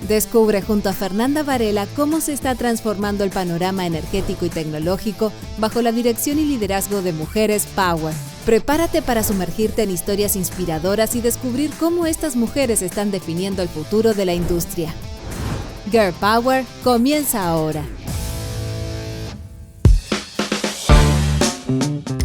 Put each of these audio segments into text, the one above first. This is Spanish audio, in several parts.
Descubre junto a Fernanda Varela cómo se está transformando el panorama energético y tecnológico bajo la dirección y liderazgo de Mujeres Power. Prepárate para sumergirte en historias inspiradoras y descubrir cómo estas mujeres están definiendo el futuro de la industria. Girl Power comienza ahora.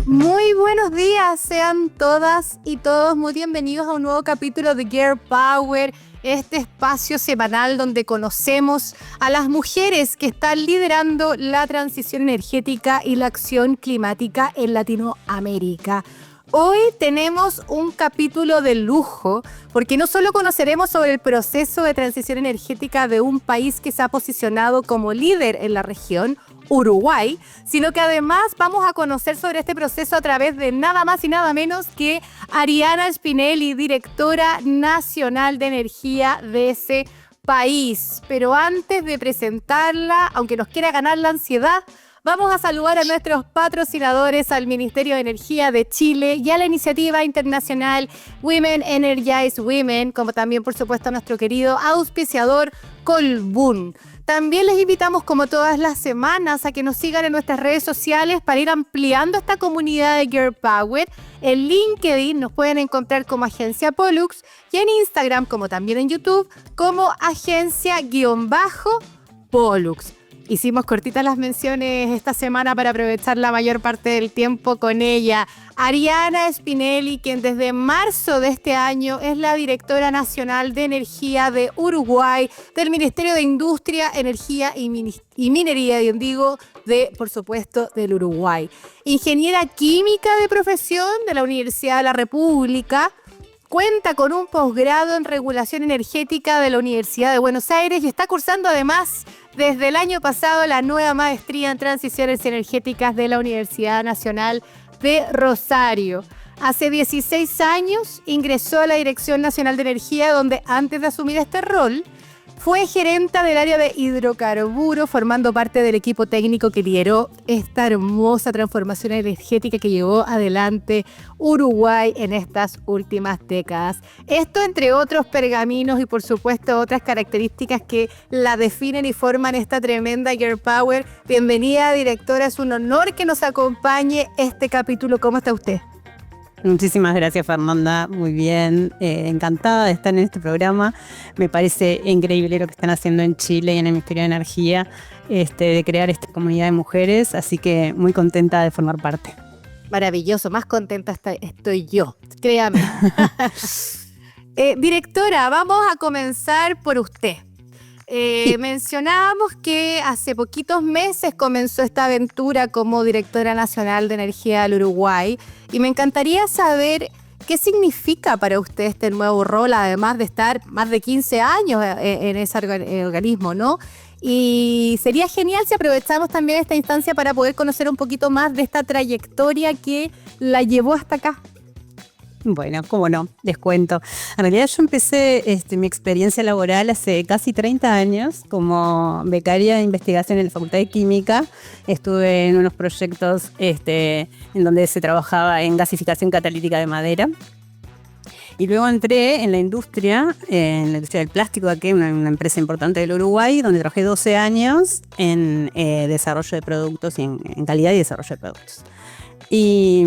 Muy buenos días, sean todas y todos muy bienvenidos a un nuevo capítulo de Girl Power, este espacio semanal donde conocemos a las mujeres que están liderando la transición energética y la acción climática en Latinoamérica. Hoy tenemos un capítulo de lujo porque no solo conoceremos sobre el proceso de transición energética de un país que se ha posicionado como líder en la región, Uruguay, sino que además vamos a conocer sobre este proceso a través de nada más y nada menos que Ariana Spinelli, directora nacional de energía de ese país. Pero antes de presentarla, aunque nos quiera ganar la ansiedad, vamos a saludar a nuestros patrocinadores, al Ministerio de Energía de Chile y a la iniciativa internacional Women Energize Women, como también, por supuesto, a nuestro querido auspiciador Colbún. También les invitamos, como todas las semanas, a que nos sigan en nuestras redes sociales para ir ampliando esta comunidad de Girl Power. En LinkedIn nos pueden encontrar como Agencia Pollux y en Instagram, como también en YouTube, como Agencia_Pollux. Hicimos cortitas las menciones esta semana para aprovechar la mayor parte del tiempo con ella. Ariana Spinelli, quien desde marzo de este año es la directora nacional de energía de Uruguay, del Ministerio de Industria, Energía y Minería, por supuesto, del Uruguay. Ingeniera química de profesión de la Universidad de la República. Cuenta con un posgrado en regulación energética de la Universidad de Buenos Aires y está cursando además desde el año pasado la nueva maestría en transiciones energéticas de la Universidad Nacional de Rosario. Hace 16 años ingresó a la Dirección Nacional de Energía, donde antes de asumir este rol fue gerenta del área de hidrocarburos, formando parte del equipo técnico que lideró esta hermosa transformación energética que llevó adelante Uruguay en estas últimas décadas. Esto entre otros pergaminos y por supuesto otras características que la definen y forman esta tremenda Girl Power. Bienvenida, directora, es un honor que nos acompañe este capítulo. ¿Cómo está usted? Muchísimas gracias, Fernanda. Muy bien, encantada de estar en este programa. Me parece increíble lo que están haciendo en Chile y en el Ministerio de Energía, de crear esta comunidad de mujeres, así que muy contenta de formar parte. Maravilloso, más contenta estoy yo, créame. Directora, vamos a comenzar por usted. Mencionábamos que hace poquitos meses comenzó esta aventura como directora nacional de energía del Uruguay y me encantaría saber qué significa para usted este nuevo rol, además de estar más de 15 años en ese organismo, ¿no? Y sería genial si aprovechamos también esta instancia para poder conocer un poquito más de esta trayectoria que la llevó hasta acá. Bueno, cómo no, les cuento. En realidad yo empecé mi experiencia laboral hace casi 30 años como becaria de investigación en la Facultad de Química. Estuve en unos proyectos en donde se trabajaba en gasificación catalítica de madera. Y luego entré en la industria del plástico de aquí, una empresa importante del Uruguay, donde trabajé 12 años en desarrollo de productos y en calidad y desarrollo de productos. Y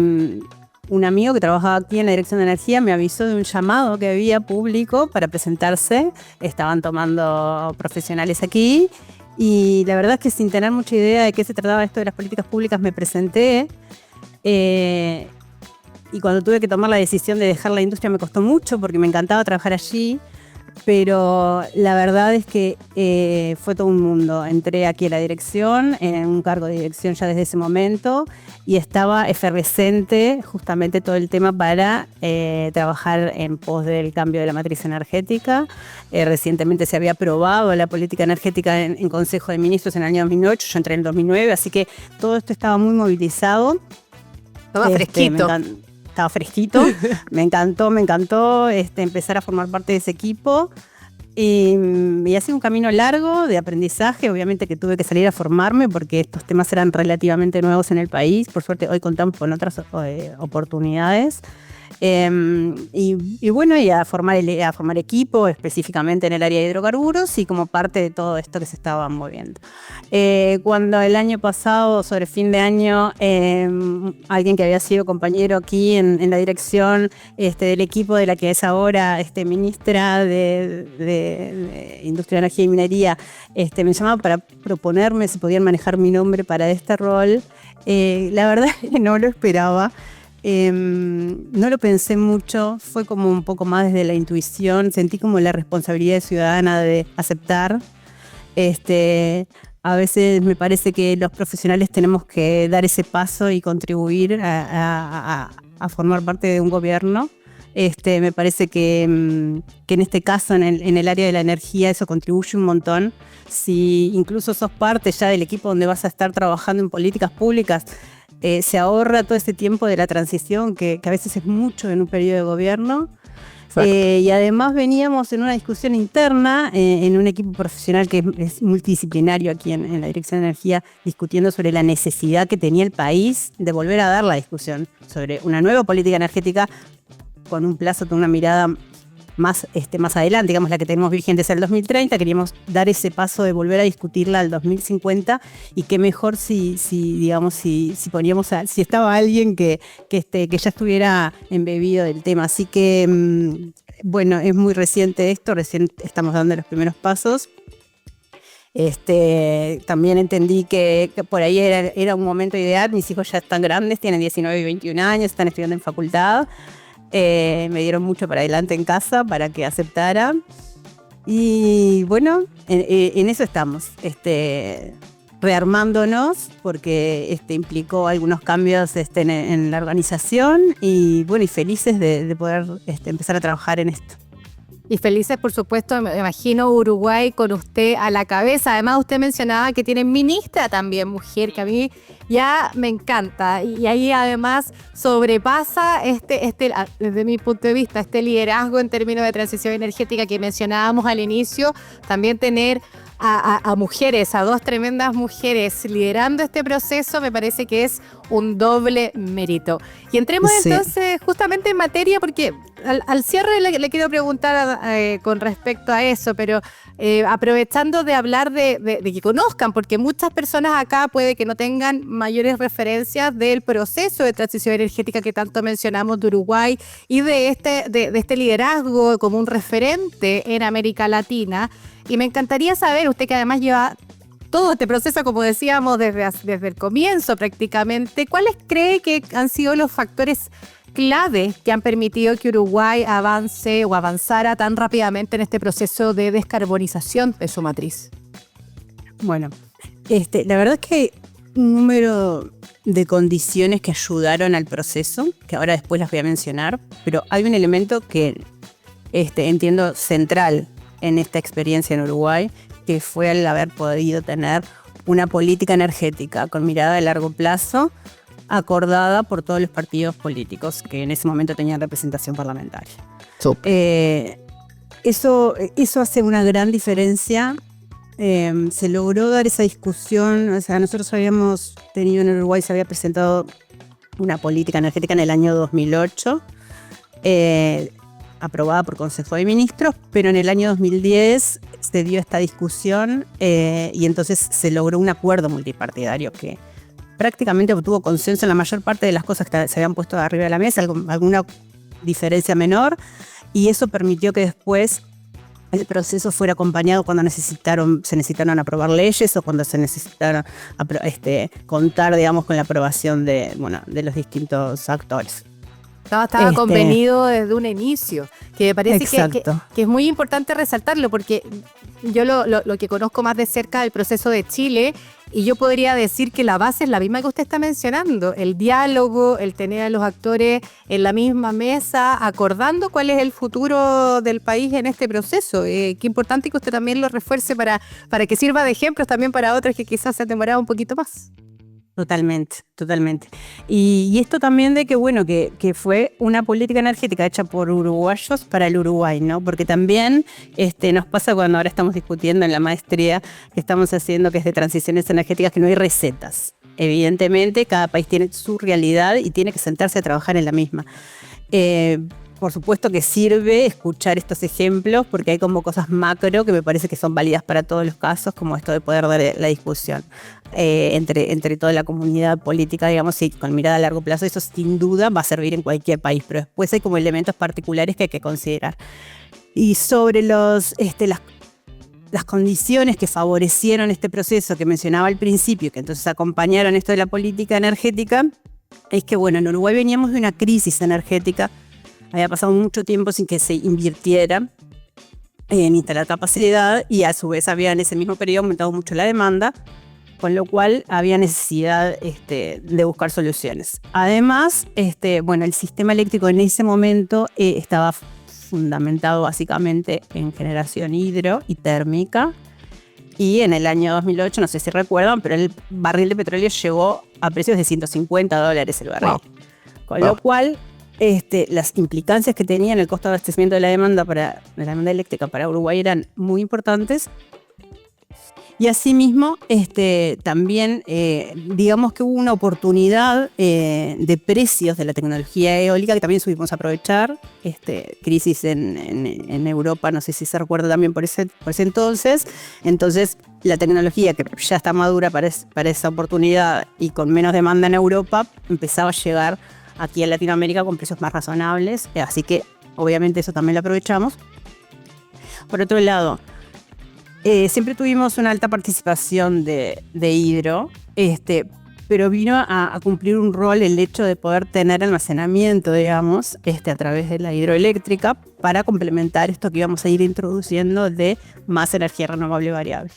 un amigo que trabajaba aquí en la Dirección de Energía me avisó de un llamado que había público para presentarse. Estaban tomando profesionales aquí y la verdad es que sin tener mucha idea de qué se trataba esto de las políticas públicas me presenté. Y cuando tuve que tomar la decisión de dejar la industria me costó mucho porque me encantaba trabajar allí. Pero la verdad es que fue todo un mundo. Entré aquí a la dirección, en un cargo de dirección ya desde ese momento, y estaba efervescente justamente todo el tema para trabajar en pos del cambio de la matriz energética. Recientemente se había aprobado la política energética en Consejo de Ministros en el año 2008, yo entré en el 2009, así que todo esto estaba muy movilizado. Estaba fresquito. Estaba fresquito, me encantó empezar a formar parte de ese equipo y ha sido un camino largo de aprendizaje. Obviamente que tuve que salir a formarme porque estos temas eran relativamente nuevos en el país. Por suerte hoy contamos con otras oportunidades Y bueno, y a formar equipo específicamente en el área de hidrocarburos y como parte de todo esto que se estaba moviendo. Cuando el año pasado, sobre fin de año, alguien que había sido compañero aquí en la dirección del equipo de la que es ahora ministra de Industria, Energía y Minería, me llamaba para proponerme si podían manejar mi nombre para este rol. La verdad es que no lo esperaba. No lo pensé mucho, fue como un poco más desde la intuición, sentí como la responsabilidad ciudadana de aceptar. A veces me parece que los profesionales tenemos que dar ese paso y contribuir a formar parte de un gobierno. Me parece que en este caso, en el área de la energía, eso contribuye un montón. Si incluso sos parte ya del equipo donde vas a estar trabajando en políticas públicas, se ahorra todo ese tiempo de la transición, que a veces es mucho en un periodo de gobierno. Y además veníamos en una discusión interna, en un equipo profesional que es multidisciplinario aquí en la Dirección de Energía, discutiendo sobre la necesidad que tenía el país de volver a dar la discusión sobre una nueva política energética con un plazo, con una mirada más adelante, digamos la que tenemos vigente es el 2030, queríamos dar ese paso de volver a discutirla al 2050 y qué mejor si poníamos si estaba alguien que ya estuviera embebido del tema. Así que, bueno, es muy reciente esto, recién estamos dando los primeros pasos. También entendí que por ahí era un momento ideal, mis hijos ya están grandes, tienen 19 y 21 años, están estudiando en facultad. Me dieron mucho para adelante en casa para que aceptara y bueno, en eso estamos, rearmándonos porque implicó algunos cambios en la organización y bueno, y felices de poder empezar a trabajar en esto. Y felices, por supuesto, me imagino Uruguay con usted a la cabeza. Además, usted mencionaba que tiene ministra también, mujer, que a mí ya me encanta. Y ahí además sobrepasa desde mi punto de vista, este liderazgo en términos de transición energética que mencionábamos al inicio. También tener a mujeres, a dos tremendas mujeres liderando este proceso, me parece que es un doble mérito. Y entremos entonces justamente en materia, porque al cierre le quiero preguntar con respecto a eso, pero aprovechando de hablar de que conozcan, porque muchas personas acá puede que no tengan mayores referencias del proceso de transición energética que tanto mencionamos de Uruguay y de este liderazgo como un referente en América Latina. Y me encantaría saber, usted que además lleva todo este proceso, como decíamos, desde el comienzo prácticamente, ¿cuáles cree que han sido los factores clave que han permitido que Uruguay avance o avanzara tan rápidamente en este proceso de descarbonización de su matriz? Bueno, la verdad es que hay un número de condiciones que ayudaron al proceso, que ahora después las voy a mencionar, pero hay un elemento que entiendo central en esta experiencia en Uruguay, que fue el haber podido tener una política energética con mirada de largo plazo, acordada por todos los partidos políticos que en ese momento tenían representación parlamentaria. Eso hace una gran diferencia. Se logró dar esa discusión. O sea, nosotros habíamos tenido en Uruguay, se había presentado una política energética en el año 2008, aprobada por Consejo de Ministros, pero en el año 2010 se dio esta discusión y entonces se logró un acuerdo multipartidario que prácticamente obtuvo consenso en la mayor parte de las cosas que se habían puesto arriba de la mesa, alguna diferencia menor, y eso permitió que después el proceso fuera acompañado cuando se necesitaron aprobar leyes o cuando se necesitaron contar, digamos, con la aprobación de los distintos actores. Estaba convenido desde un inicio, que me parece que es muy importante resaltarlo, porque yo lo que conozco más de cerca del proceso de Chile, y yo podría decir que la base es la misma que usted está mencionando, el diálogo, el tener a los actores en la misma mesa, acordando cuál es el futuro del país en este proceso. Qué importante que usted también lo refuerce para que sirva de ejemplos también para otros que quizás se han demorado un poquito más. Totalmente. Y esto también de que fue una política energética hecha por uruguayos para el Uruguay, ¿no? Porque también nos pasa cuando ahora estamos discutiendo en la maestría que estamos haciendo, que es de transiciones energéticas, que no hay recetas. Evidentemente, cada país tiene su realidad y tiene que sentarse a trabajar en la misma. Por supuesto que sirve escuchar estos ejemplos porque hay como cosas macro que me parece que son válidas para todos los casos, como esto de poder dar la discusión entre toda la comunidad política, digamos, y con mirada a largo plazo. Eso sin duda va a servir en cualquier país, pero después hay como elementos particulares que hay que considerar. Y sobre las condiciones que favorecieron este proceso que mencionaba al principio, que entonces acompañaron esto de la política energética, es que, bueno, en Uruguay veníamos de una crisis energética. Había pasado mucho tiempo sin que se invirtiera en instalar capacidad y a su vez había en ese mismo periodo aumentado mucho la demanda, con lo cual había necesidad de buscar soluciones. Además, el sistema eléctrico en ese momento estaba fundamentado básicamente en generación hidro y térmica. Y en el año 2008, no sé si recuerdan, pero el barril de petróleo llegó a precios de $150 el barril. Wow. Con lo cual, las implicancias que tenía en el costo de abastecimiento de la demanda eléctrica para Uruguay eran muy importantes. Y asimismo, también, digamos que hubo una oportunidad de precios de la tecnología eólica que también supimos aprovechar. Crisis en Europa, no sé si se recuerda también por ese entonces. Entonces, la tecnología que ya está madura para esa oportunidad y con menos demanda en Europa, empezaba a llegar aquí en Latinoamérica con precios más razonables. Así que, obviamente, eso también lo aprovechamos. Por otro lado, siempre tuvimos una alta participación de hidro, pero vino a cumplir un rol el hecho de poder tener almacenamiento, digamos, a través de la hidroeléctrica para complementar esto que íbamos a ir introduciendo de más energía renovable variable.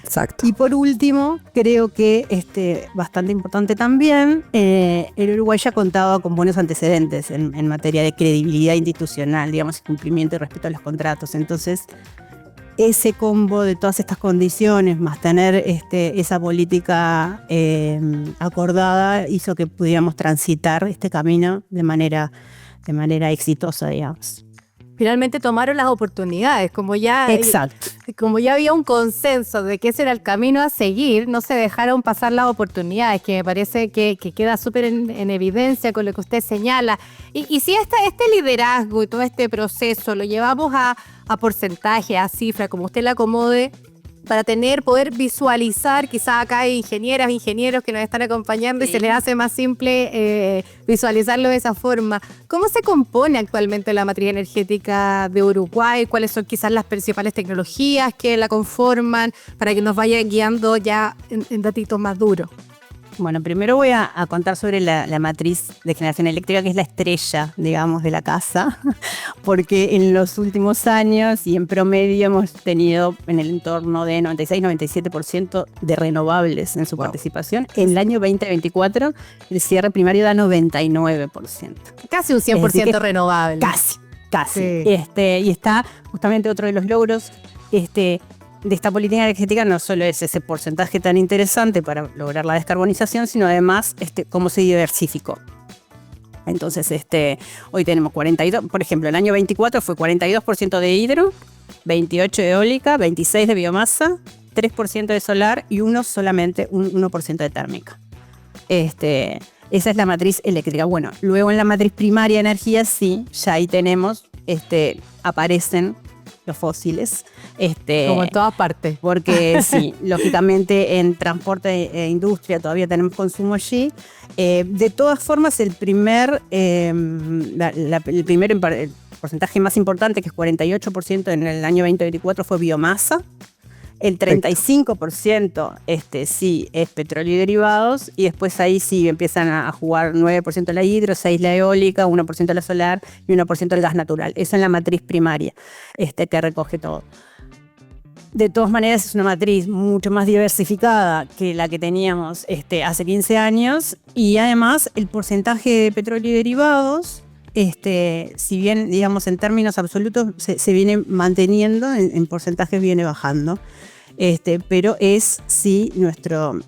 Exacto. Y por último, creo que bastante importante también, el Uruguay ya contaba con buenos antecedentes en materia de credibilidad institucional, digamos, cumplimiento y respeto a los contratos. Entonces, ese combo de todas estas condiciones, más tener esa política acordada, hizo que pudiéramos transitar este camino de manera exitosa, digamos. Finalmente tomaron las oportunidades, como ya había un consenso de que ese era el camino a seguir, no se dejaron pasar las oportunidades, que me parece que queda súper en evidencia con lo que usted señala. Y si este liderazgo y todo este proceso lo llevamos a porcentaje, a cifra, como usted la acomode, para poder visualizar, quizás acá hay ingenieros que nos están acompañando y se les hace más simple visualizarlo de esa forma. ¿Cómo se compone actualmente la matriz energética de Uruguay? ¿Cuáles son quizás las principales tecnologías que la conforman para que nos vaya guiando ya en datitos más duros? Bueno, primero voy a contar sobre la matriz de generación eléctrica, que es la estrella, digamos, de la casa, porque en los últimos años y en promedio hemos tenido en el entorno de 96-97% de renovables en su participación. En el año 2024, el cierre primario da 99%. Casi un 100% renovable. Casi. Sí. Y está justamente otro de los logros de esta política energética, no solo es ese porcentaje tan interesante para lograr la descarbonización, sino además cómo se diversificó. Entonces, hoy tenemos 42, por ejemplo, el año 24 fue 42% de hidro, 28% de eólica, 26% de biomasa, 3% de solar y solamente un 1% de térmica. Esa es la matriz eléctrica. Bueno, luego en la matriz primaria de energía, sí, ya ahí tenemos, aparecen los fósiles. Como en todas partes. Porque sí, lógicamente en transporte e industria todavía tenemos consumo allí. De todas formas, el porcentaje más importante, que es 48% en el año 2024, fue biomasa. El 35% sí es petróleo y derivados, y después ahí sí empiezan a jugar 9% la hidro, 6% la eólica, 1% la solar y 1% el gas natural. Eso en la matriz primaria, que recoge todo. De todas maneras, es una matriz mucho más diversificada que la que teníamos hace 15 años, y además el porcentaje de petróleo y derivados, si bien, digamos, en términos absolutos se viene manteniendo, en porcentajes viene bajando. Pero es sí nuestro...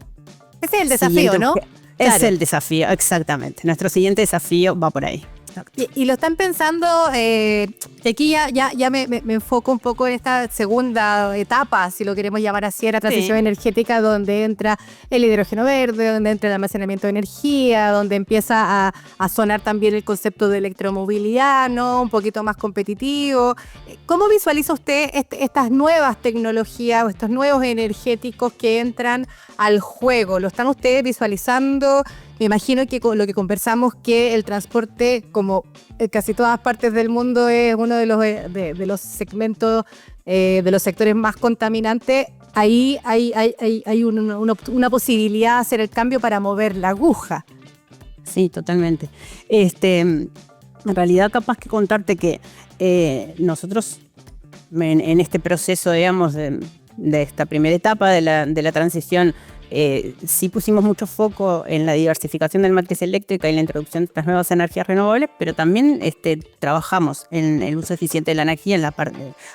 Ese es el desafío, ¿no? Es el desafío, exactamente. Nuestro siguiente desafío va por ahí. Y lo están pensando, aquí ya me enfoco un poco en esta segunda etapa, si lo queremos llamar así, la transición energética, donde entra el hidrógeno verde, donde entra el almacenamiento de energía, donde empieza a sonar también el concepto de electromovilidad, ¿no? Un poquito más competitivo. ¿Cómo visualiza usted estas nuevas tecnologías o estos nuevos energéticos que entran al juego? ¿Lo están ustedes visualizando? Me imagino que con lo que conversamos, que el transporte, como en casi todas partes del mundo, es uno de los segmentos, de los sectores más contaminantes. Ahí hay una posibilidad de hacer el cambio para mover la aguja. Sí, totalmente. En realidad, capaz que contarte que nosotros en este proceso, digamos, de esta primera etapa de la transición, sí pusimos mucho foco en la diversificación del matriz eléctrica y la introducción de estas nuevas energías renovables, pero también trabajamos en el uso eficiente de la energía,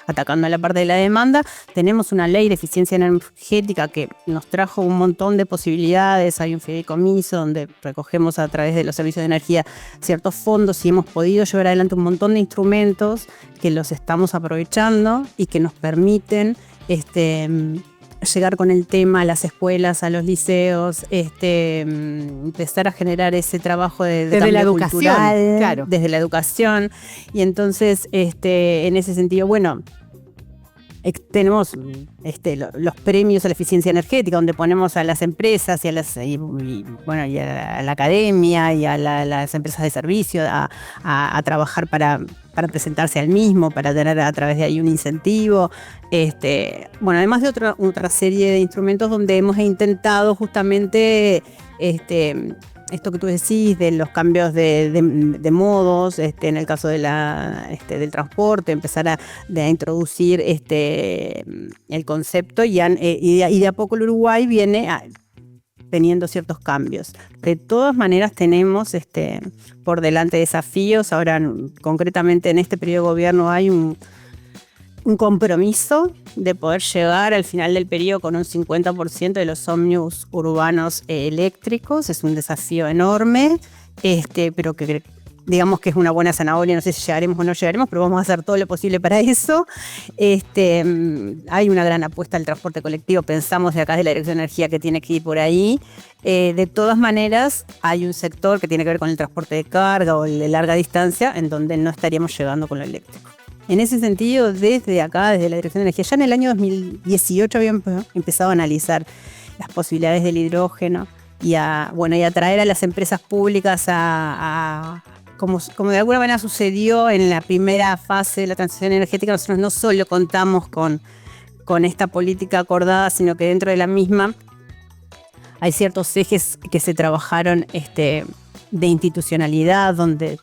atacando a la parte de la demanda. Tenemos una ley de eficiencia energética que nos trajo un montón de posibilidades. Hay un fideicomiso donde recogemos a través de los servicios de energía ciertos fondos y hemos podido llevar adelante un montón de instrumentos que los estamos aprovechando y que nos permiten llegar con el tema a las escuelas, a los liceos, empezar a generar ese trabajo de desde la educación, cultural, claro. Desde la educación. Y entonces, en ese sentido, bueno, tenemos los premios a la eficiencia energética, donde ponemos a las empresas y a la academia y a las empresas de servicio a trabajar para presentarse al mismo, para tener a través de ahí un incentivo. Además de otra serie de instrumentos donde hemos intentado justamente esto que tú decís, de los cambios de modos, en el caso del transporte, empezar a introducir el concepto y de a poco el Uruguay viene teniendo ciertos cambios. De todas maneras tenemos por delante desafíos. Ahora, concretamente en este periodo de gobierno hay un compromiso de poder llegar al final del periodo con un 50% de los ómnibus urbanos eléctricos. Es un desafío enorme, pero que digamos que es una buena zanahoria. No sé si llegaremos o no llegaremos, pero vamos a hacer todo lo posible para eso. Hay una gran apuesta al transporte colectivo. Pensamos de acá de la Dirección de Energía que tiene que ir por ahí. De todas maneras, hay un sector que tiene que ver con el transporte de carga o el de larga distancia, en donde no estaríamos llegando con lo eléctrico. En ese sentido, desde acá, desde la Dirección de Energía, ya en el año 2018 habíamos empezado a analizar las posibilidades del hidrógeno y a traer a las empresas públicas como de alguna manera sucedió en la primera fase de la transición energética. Nosotros no solo contamos con esta política acordada, sino que dentro de la misma hay ciertos ejes que se trabajaron de institucionalidad, donde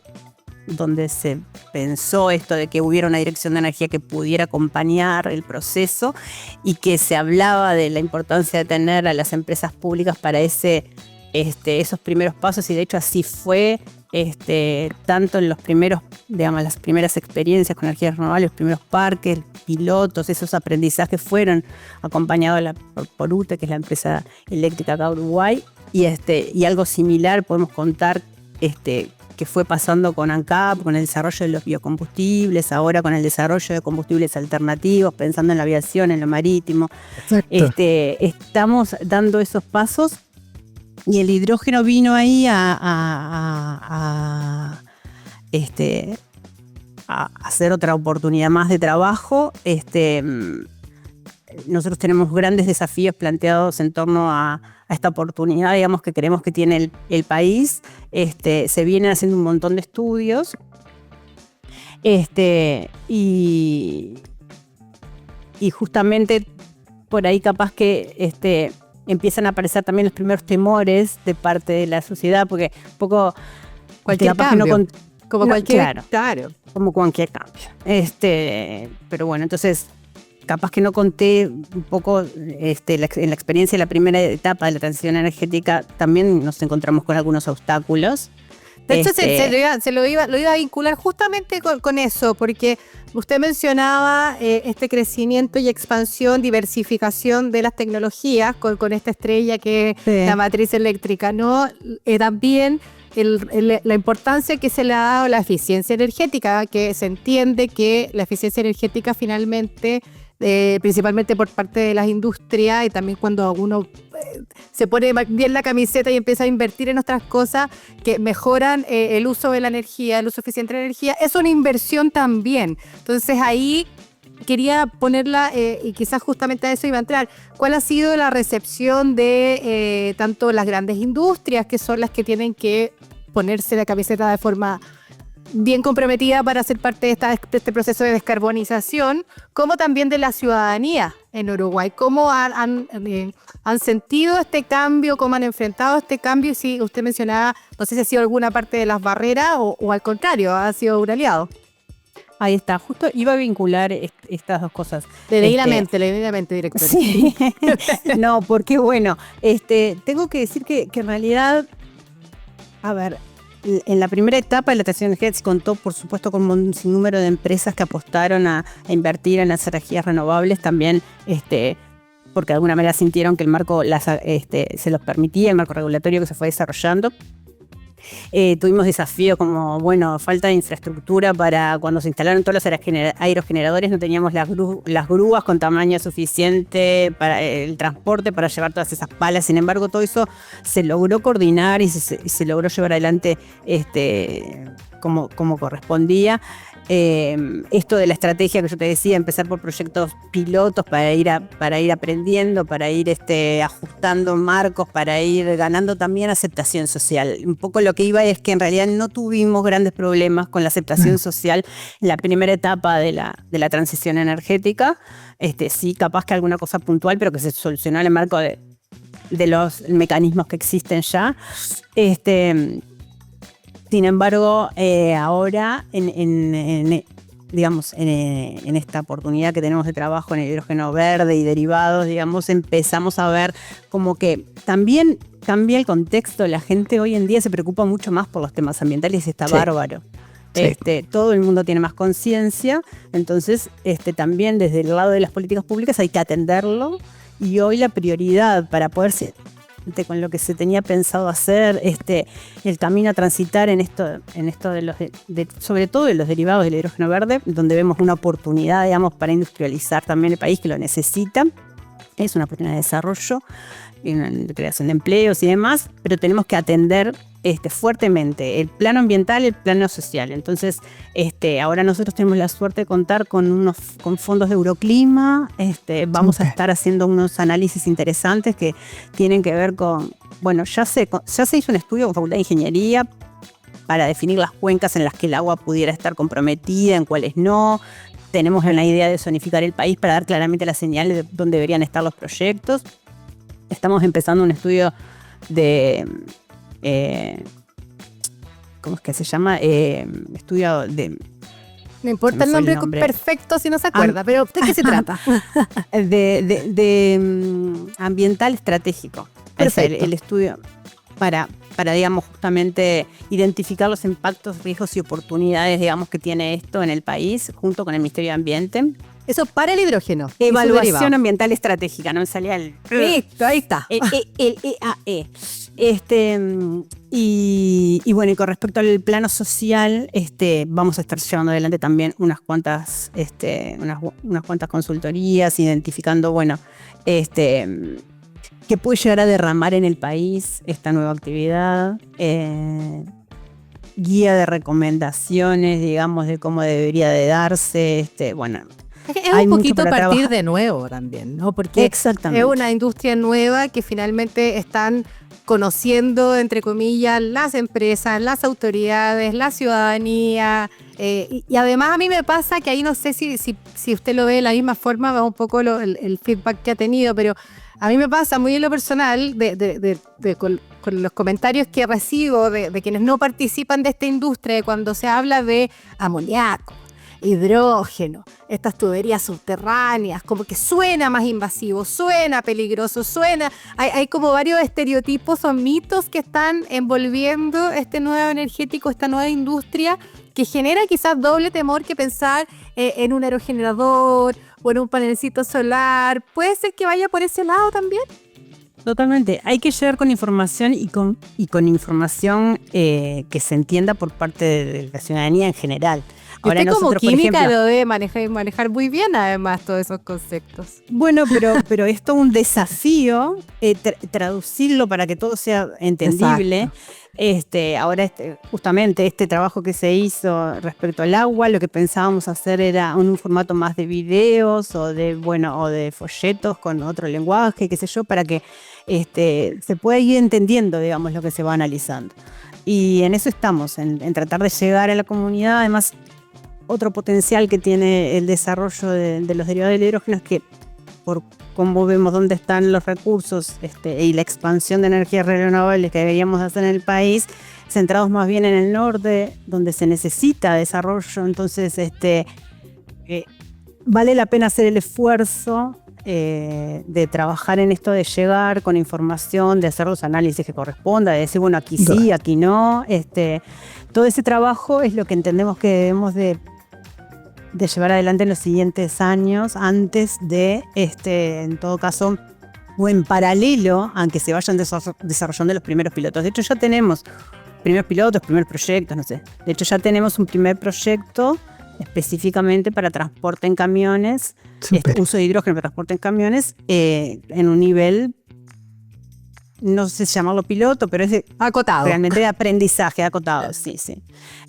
se pensó esto de que hubiera una dirección de energía que pudiera acompañar el proceso y que se hablaba de la importancia de tener a las empresas públicas para esos primeros pasos, y de hecho así fue, tanto en los primeros, digamos, las primeras experiencias con energías renovables, los primeros parques, pilotos, esos aprendizajes fueron acompañados por UTE, que es la empresa eléctrica acá de Uruguay, y algo similar podemos contar que fue pasando con ANCAP, con el desarrollo de los biocombustibles, ahora con el desarrollo de combustibles alternativos, pensando en la aviación, en lo marítimo. Estamos dando esos pasos y el hidrógeno vino ahí a hacer otra oportunidad más de trabajo. Nosotros tenemos grandes desafíos planteados en torno a esta oportunidad, digamos, que creemos que tiene el país. Se vienen haciendo un montón de estudios y justamente por ahí capaz que empiezan a aparecer también los primeros temores de parte de la sociedad, porque un poco cualquier cambio, como cualquier cambio. Pero bueno, entonces capaz que no conté un poco en la experiencia de la primera etapa de la transición energética. También nos encontramos con algunos obstáculos De hecho, lo iba a vincular justamente con eso, porque usted mencionaba este crecimiento y expansión, diversificación de las tecnologías con esta estrella que es la matriz eléctrica, ¿no? También la importancia que se le ha dado a la eficiencia energética, que se entiende que la eficiencia energética finalmente, principalmente por parte de las industrias y también cuando uno se pone bien la camiseta y empieza a invertir en otras cosas que mejoran el uso de la energía, el uso eficiente de la energía, es una inversión también. Entonces ahí quería ponerla, y quizás justamente a eso iba a entrar, ¿cuál ha sido la recepción de tanto las grandes industrias, que son las que tienen que ponerse la camiseta de forma bien comprometida para ser parte de este proceso de descarbonización, como también de la ciudadanía en Uruguay? ¿Cómo han sentido este cambio? ¿Cómo han enfrentado este cambio? Y si usted mencionaba, no sé si ha sido alguna parte de las barreras o al contrario, ha sido un aliado. Ahí está, justo iba a vincular estas dos cosas. Le leí la mente, director. Sí, no, porque bueno, tengo que decir que en realidad, a ver, en la primera etapa de la transición energética se contó, por supuesto, con un sinnúmero de empresas que apostaron a invertir en las energías renovables también, porque de alguna manera sintieron que el marco se los permitía, el marco regulatorio que se fue desarrollando. Tuvimos desafíos como, falta de infraestructura para cuando se instalaron todos los aerogeneradores, no teníamos las grúas con tamaño suficiente para el transporte, para llevar todas esas palas. Sin embargo, todo eso se logró coordinar y se logró llevar adelante como correspondía. Esto de la estrategia que yo te decía, empezar por proyectos pilotos para ir aprendiendo, para ir ajustando marcos, para ir ganando también aceptación social. Un poco lo que iba es que en realidad no tuvimos grandes problemas con la aceptación social en la primera etapa de la transición energética. Sí, capaz que alguna cosa puntual, pero que se solucionó en el marco de los mecanismos que existen ya. Sin embargo, ahora en esta oportunidad que tenemos de trabajo en el hidrógeno verde y derivados, empezamos a ver como que también cambia el contexto. La gente hoy en día se preocupa mucho más por los temas ambientales y está bárbaro. Sí. Todo el mundo tiene más conciencia, entonces también desde el lado de las políticas públicas hay que atenderlo, y hoy la prioridad para poder con lo que se tenía pensado hacer, el camino a transitar en esto sobre todo de los derivados del hidrógeno verde, donde vemos una oportunidad, para industrializar también el país que lo necesita. Es una oportunidad de desarrollo, de creación de empleos y demás, pero tenemos que atender fuertemente el plano ambiental y el plano social. Entonces, ahora nosotros tenemos la suerte de contar con fondos de Euroclima. Vamos a estar haciendo unos análisis interesantes que tienen que ver con, ya se hizo un estudio con Facultad de Ingeniería para definir las cuencas en las que el agua pudiera estar comprometida, en cuáles no. Tenemos una idea de zonificar el país para dar claramente las señales de dónde deberían estar los proyectos. Estamos empezando un estudio de ¿cómo es que se llama? Estudio de... No importa el nombre perfecto si no se acuerda, pero ¿de qué se trata? de ambiental estratégico. Perfecto. Es el estudio para justamente identificar los impactos, riesgos y oportunidades, que tiene esto en el país, junto con el Ministerio de Ambiente. Eso para el hidrógeno. Evaluación ambiental estratégica, no me salía el... Listo, ahí está. El EAE. Y con respecto al plano social, vamos a estar llevando adelante también unas cuantas consultorías, identificando, qué puede llegar a derramar en el país esta nueva actividad. Guía de recomendaciones, de cómo debería de darse, Es un poquito partir de nuevo también, ¿no? Porque exactamente. Es una industria nueva que finalmente están conociendo, entre comillas, las empresas, las autoridades, la ciudadanía. Y además a mí me pasa que ahí no sé si usted lo ve de la misma forma, va un poco el feedback que ha tenido, pero a mí me pasa muy en lo personal con los comentarios que recibo de quienes no participan de esta industria, cuando se habla de amoníaco, hidrógeno, estas tuberías subterráneas, como que suena más invasivo, suena peligroso, hay como varios estereotipos o mitos que están envolviendo este nuevo energético, esta nueva industria, que genera quizás doble temor que pensar en un aerogenerador o en un panelcito solar. ¿Puede ser que vaya por ese lado también? Totalmente. Hay que llegar con información y con información que se entienda por parte de la ciudadanía en general. Ahora, usted como química lo debe manejar muy bien, además, todos esos conceptos. Bueno, pero es todo un desafío traducirlo para que todo sea entendible. Ahora justamente este trabajo que se hizo respecto al agua, lo que pensábamos hacer era un formato más de videos o de folletos con otro lenguaje, qué sé yo, para que se pueda ir entendiendo, digamos, lo que se va analizando. Y en eso estamos, en tratar de llegar a la comunidad. Además, otro potencial que tiene el desarrollo de los derivados del hidrógeno es que, por cómo vemos dónde están los recursos y la expansión de energías renovables que deberíamos hacer en el país, centrados más bien en el norte, donde se necesita desarrollo. Entonces, vale la pena hacer el esfuerzo de trabajar en esto, de llegar con información, de hacer los análisis que corresponda, de decir, bueno, aquí sí, aquí no. Todo ese trabajo es lo que entendemos que debemos de llevar adelante en los siguientes años, antes de, en todo caso, o en paralelo, aunque se vayan desarrollando los primeros pilotos. De hecho, ya tenemos primeros pilotos, primeros proyectos, no sé. De hecho, ya tenemos un primer proyecto específicamente para transporte en camiones, uso de hidrógeno para transporte en camiones, en un nivel, no sé si llamarlo piloto, pero es acotado. Realmente de aprendizaje, acotado, sí.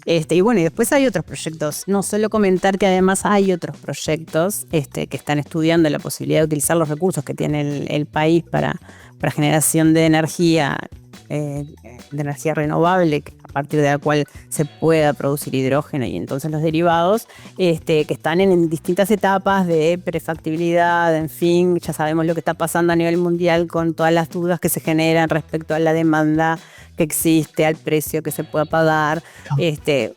Y bueno, y después hay otros proyectos. No solo comentar que además hay otros proyectos que están estudiando la posibilidad de utilizar los recursos que tiene el país para generación de energía renovable, a partir de la cual se pueda producir hidrógeno y entonces los derivados, que están en distintas etapas de prefactibilidad. En fin, ya sabemos lo que está pasando a nivel mundial con todas las dudas que se generan respecto a la demanda que existe, al precio que se pueda pagar,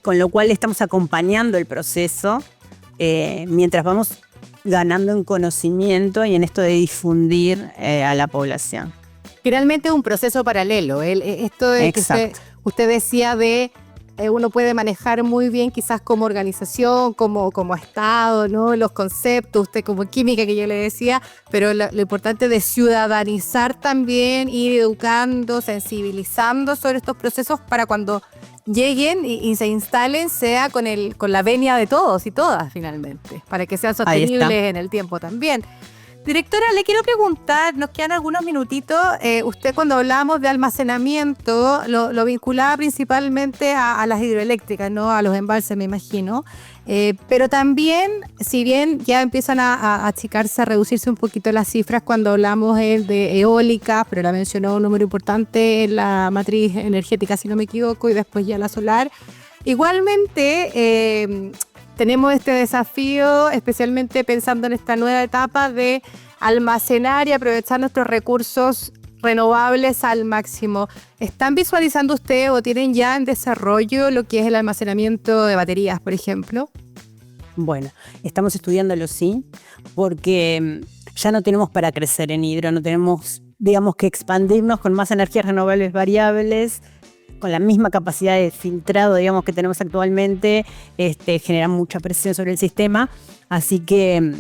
con lo cual estamos acompañando el proceso mientras vamos ganando en conocimiento y en esto de difundir a la población. Finalmente es un proceso paralelo. Esto de que usted decía de uno puede manejar muy bien quizás como organización, como Estado, ¿no? Los conceptos, usted como química que yo le decía, pero lo importante de ciudadanizar también, ir educando, sensibilizando sobre estos procesos para cuando lleguen y se instalen sea con la venia de todos y todas finalmente, para que sean sostenibles en el tiempo también. Directora, le quiero preguntar, nos quedan algunos minutitos, usted cuando hablamos de almacenamiento lo vinculaba principalmente a las hidroeléctricas, ¿no? A los embalses, me imagino, pero también, si bien ya empiezan a achicarse, a reducirse un poquito las cifras cuando hablamos de eólicas, pero la mencionó un número importante en la matriz energética, si no me equivoco, y después ya la solar, igualmente tenemos este desafío, especialmente pensando en esta nueva etapa de almacenar y aprovechar nuestros recursos renovables al máximo. ¿Están visualizando ustedes o tienen ya en desarrollo lo que es el almacenamiento de baterías, por ejemplo? Bueno, estamos estudiándolo, sí, porque ya no tenemos para crecer en hidro, no tenemos, digamos, que expandirnos con más energías renovables variables, con la misma capacidad de filtrado, digamos, que tenemos actualmente, genera mucha presión sobre el sistema, así que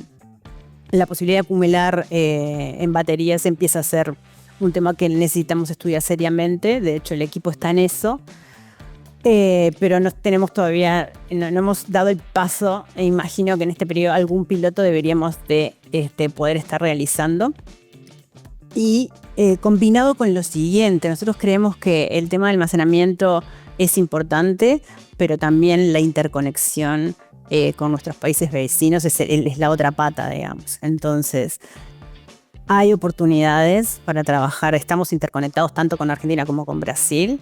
la posibilidad de acumular en baterías empieza a ser un tema que necesitamos estudiar seriamente. De hecho, el equipo está en eso, pero no tenemos todavía, no hemos dado el paso, e imagino que en este periodo algún piloto deberíamos de poder estar realizando. Y combinado con lo siguiente, nosotros creemos que el tema del almacenamiento es importante, pero también la interconexión con nuestros países vecinos es la otra pata, digamos. Entonces, hay oportunidades para trabajar, estamos interconectados tanto con Argentina como con Brasil.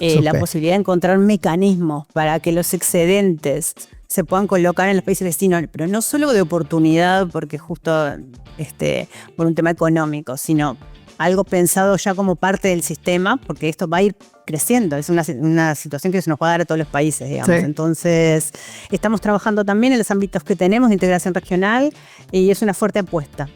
La posibilidad de encontrar mecanismos para que los excedentes se puedan colocar en los países vecinos, pero no solo de oportunidad, porque justo por un tema económico, sino algo pensado ya como parte del sistema, porque esto va a ir creciendo, es una situación que se nos va a dar a todos los países, digamos. Sí. Entonces, estamos trabajando también en los ámbitos que tenemos de integración regional y es una fuerte apuesta.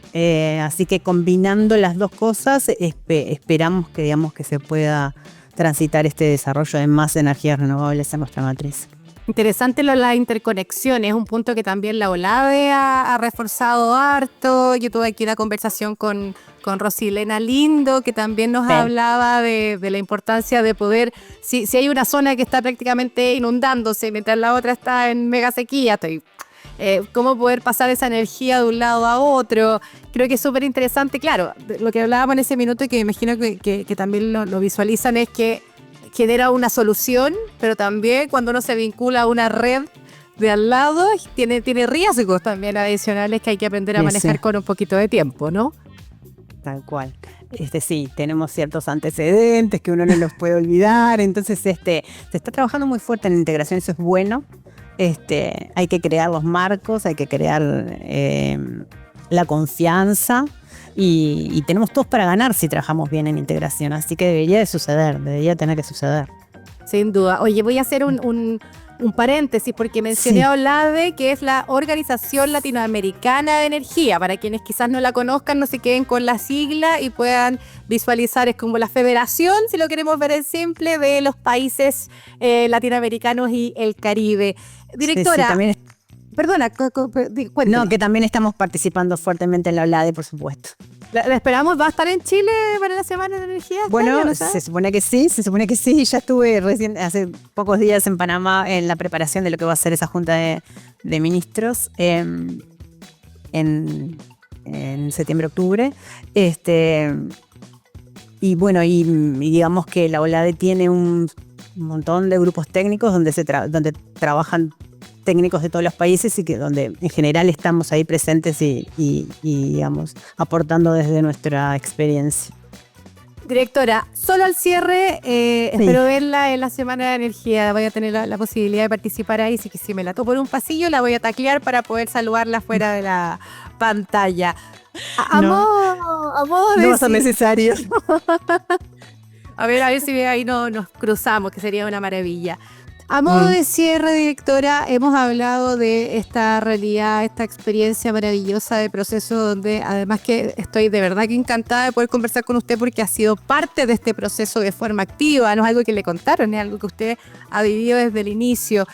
Así que combinando las dos cosas, esperamos que, digamos, que se pueda transitar este desarrollo de más energías renovables en nuestra matriz. Interesante la interconexión, es un punto que también la OLADE ha reforzado harto. Yo tuve aquí una conversación con Rosilena Lindo, que también nos hablaba de la importancia de poder, si hay una zona que está prácticamente inundándose mientras la otra está en mega sequía, cómo poder pasar esa energía de un lado a otro. Creo que es súper interesante. Claro, lo que hablábamos en ese minuto y que me imagino que también lo visualizan es que genera una solución, pero también cuando uno se vincula a una red de al lado, tiene riesgos también adicionales que hay que aprender a manejar con un poquito de tiempo, ¿no? Tal cual. Sí, tenemos ciertos antecedentes que uno no los puede olvidar, entonces se está trabajando muy fuerte en la integración, eso es bueno. Hay que crear los marcos, hay que crear la confianza. Y tenemos todos para ganar si trabajamos bien en integración, así que debería tener que suceder. Sin duda. Oye, voy a hacer un paréntesis porque mencioné a OLADE, que es la Organización Latinoamericana de Energía. Para quienes quizás no la conozcan, no se queden con la sigla y puedan visualizar, es como la federación, si lo queremos ver en simple, de los países latinoamericanos y el Caribe. Directora, sí, también perdona, cuéntame. No, que también estamos participando fuertemente en la OLADE, por supuesto. ¿La esperamos? ¿Va a estar en Chile para la Semana de Energía? Bueno, ¿no se supone que sí. Ya estuve recién, hace pocos días en Panamá en la preparación de lo que va a ser esa junta de ministros en septiembre-octubre. Y bueno, y digamos que la OLADE tiene un montón de grupos técnicos donde trabajan técnicos de todos los países y que donde en general estamos ahí presentes y digamos, aportando desde nuestra experiencia. Directora, solo al cierre, espero verla en la Semana de Energía. Voy a tener la posibilidad de participar ahí, así que si me la topo en un pasillo, la voy a taclear para poder saludarla fuera de la pantalla. A modo de... No va a ser necesario. A ver si ahí nos cruzamos, que sería una maravilla. A modo de cierre, directora, hemos hablado de esta realidad, esta experiencia maravillosa de proceso donde además que estoy de verdad que encantada de poder conversar con usted porque ha sido parte de este proceso de forma activa, no es algo que le contaron, es algo que usted ha vivido desde el inicio.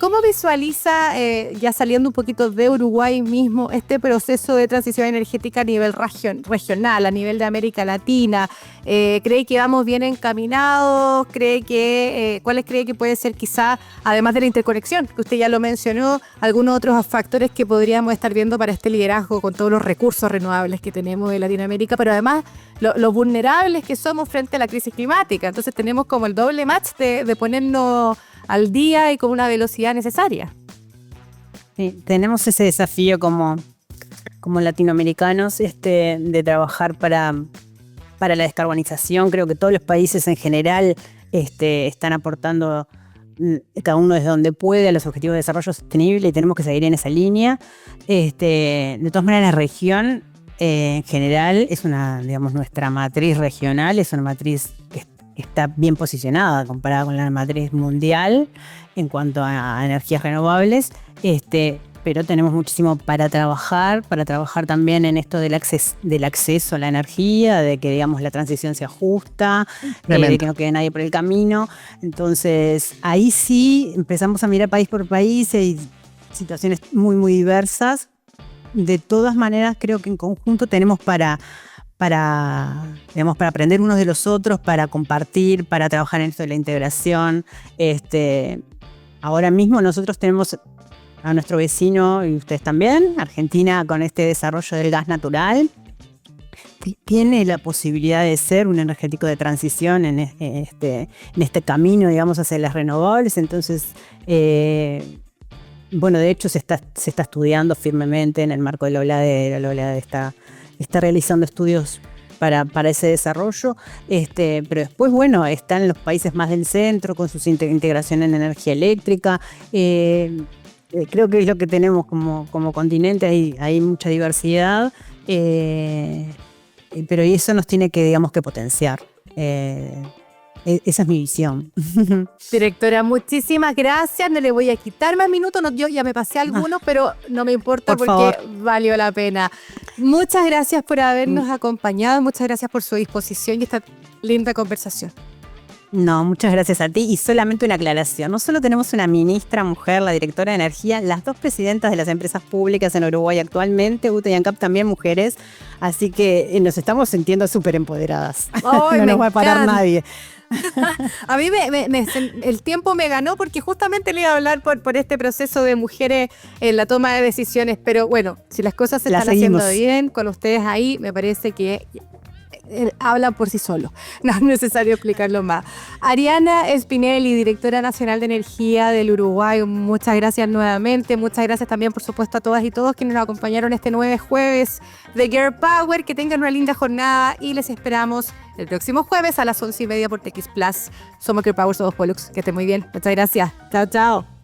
¿Cómo visualiza, ya saliendo un poquito de Uruguay mismo, este proceso de transición energética a nivel regional, a nivel de América Latina? ¿Cree que vamos bien encaminados? ¿Cuáles cree que puede ser quizá, además de la interconexión, que usted ya lo mencionó, algunos otros factores que podríamos estar viendo para este liderazgo con todos los recursos renovables que tenemos en Latinoamérica, pero además lo vulnerables que somos frente a la crisis climática? Entonces tenemos como el doble match de ponernos al día y con una velocidad necesaria. Sí, tenemos ese desafío como latinoamericanos de trabajar para la descarbonización. Creo que todos los países en general están aportando cada uno desde donde puede a los objetivos de desarrollo sostenible y tenemos que seguir en esa línea. De todas maneras, la región en general es nuestra matriz regional, es una matriz que está bien posicionada comparada con la matriz mundial en cuanto a energías renovables, pero tenemos muchísimo para trabajar también en esto del acceso a la energía, de que digamos la transición sea justa, de que no quede nadie por el camino. Entonces ahí sí empezamos a mirar país por país, hay situaciones muy muy diversas. De todas maneras creo que en conjunto tenemos para aprender unos de los otros, para compartir, para trabajar en esto de la integración. Ahora mismo nosotros tenemos a nuestro vecino, y ustedes también, Argentina, con este desarrollo del gas natural. Tiene la posibilidad de ser un energético de transición en este camino, digamos, hacia las renovables. Entonces, bueno, de hecho se está estudiando firmemente en el marco de la OLADE está realizando estudios para ese desarrollo, pero después, bueno, están los países más del centro con su integración en energía eléctrica. Creo que es lo que tenemos como continente, hay mucha diversidad. pero eso nos tiene que, digamos, que potenciar. Esa es mi visión. Directora, muchísimas gracias. No le voy a quitar más minutos. No, yo ya me pasé algunos, pero no me importa por porque favor. valió la pena. Muchas gracias por habernos acompañado. Muchas gracias por su disposición y esta linda conversación. No, muchas gracias a ti. Y solamente una aclaración. No solo tenemos una ministra mujer, la directora de energía, las 2 presidentas de las empresas públicas en Uruguay actualmente, UTE y ANCAP también mujeres. Así que nos estamos sintiendo súper empoderadas. Ay, no me nos va a parar encanta. nadie. A mí el tiempo me ganó porque justamente le iba a hablar por este proceso de mujeres en la toma de decisiones. Pero bueno, si las cosas se La están seguimos. haciendo bien con ustedes ahí, me parece que hablan por sí solos. No es necesario explicarlo más. Ariana Spinelli, directora nacional de energía del Uruguay, muchas gracias nuevamente. Muchas gracias también, por supuesto, a todas y todos quienes nos acompañaron este 9 jueves de Girl Power. Que tengan una linda jornada y les esperamos el próximo jueves a las 11:30 por TX Plus. Somos Girl Power, somos Pollux. Que estén muy bien. Muchas gracias. Chao, chao.